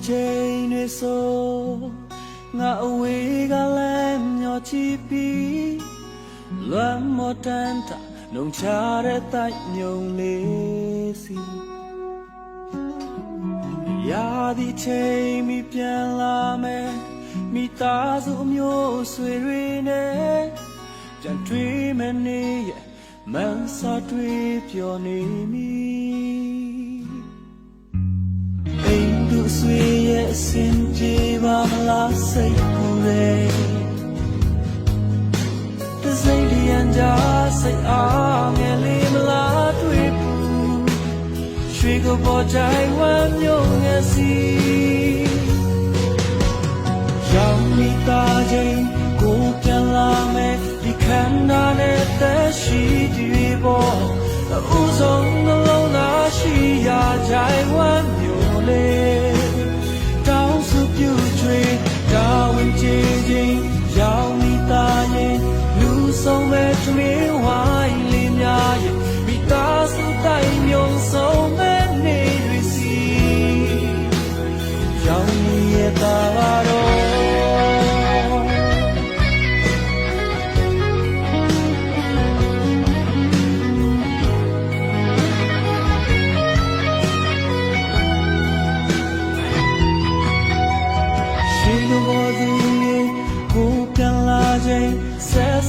ချိန်တွေဆိုငါအဝေးကလည်းမျောကြည့်ပြီးလွမ်းမော်တန်တာနှုံချတဲ့တိုက်မြုံလေးစီရာဒီချိန်မီပြန်လာမယ်မိသားစုမျိုးဆွေတွေနဲ့ပြန်တွေ့မနေရဲ့မန်းစာတွေပျော်နေမီအိမ်သူဆွေရဲ့အစင်ပြေပါမလားစိတ်ကူရဲ့တစိမ့်တရံကြာစိတ်အားငယ်လေးမလားတွေ့ဘူးရွှေကပေါ်ကြိုင်ဝမ်းမျိုးငယ်စီရောက်မိသားချင်းကိုပြန်လာမယ်ဒီခန္ဓာနဲ့သက်ရှိတွေပေါ်ဥဆုံးနှလုံးသားရှိရာကြိုင်ဝမ်းမျိုးလေးတောင်းစုပြုချွေတာဝန်ကျေခြင်းရောက်မိသားရင်လူဆုံးမဲ့ထမင်းဝိုင်းလေးများရဲ့မိသားစုတိုင်းမြုံဆုံးမဲ့နေတွေစီရောက်မိရဲ့သားတော်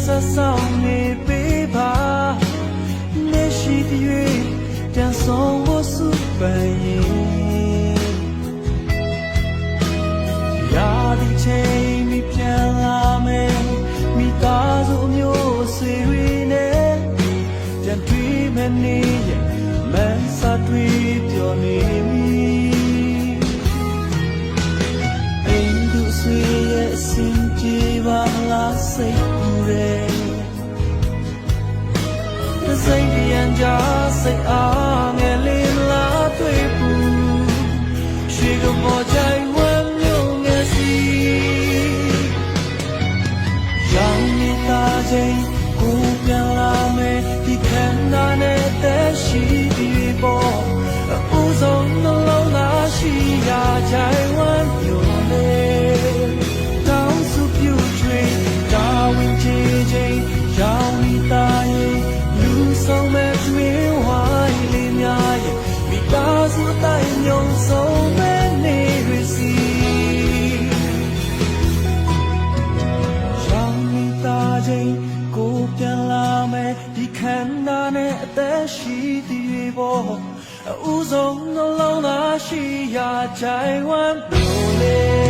ဆက်ဆောင်နေပေးပါနေရှိသည်ပြန်ဆောင်ဖို့စုပန်ရင်ရာဒီချိန်မီပြန်လာမယ်မိသားစုမျိုးဆွေတွေနဲ့ပြန်တွေ့မနေရဲ့မန်းစာတွေပျော်နေမီအိမ်သူဆွေရဲ့အစင်ပြေပါလားစိတ်စိတ်ရံကြာစိတ်အားငယ်လေးလားတွေ့ဘူးရွှေကပေါ်ကြိုင်ဝမ်းမျိုးငယ်စီရောင်နေသားချင်းကိုပြန်လာမယ်ဒီခန္ဓာနဲ့သက်ရှိပြီးပေါ်ဥဆုံးနှလုံးသားရှိရာကြိုင်ဝမ်းမျိုးလေးတောင်းစုပြုချွေတာဝန်ကျေခြင်းရောင်နေသားရင်ဆုံးမဲ့တွင်ဝိုင်းလေးများရဲ့မိသားစုတိုင်းညုံဆုံးမဲ့နေရစီရောင်မိသားချင်းကိုပြန်လာမယ်ဒီခန္ဓာနဲ့အသက်ရှိသည်ပေါ်အဦးဆုံးနှလုံးသားရှိရာချိုင်ဝမ်းပြိုလေ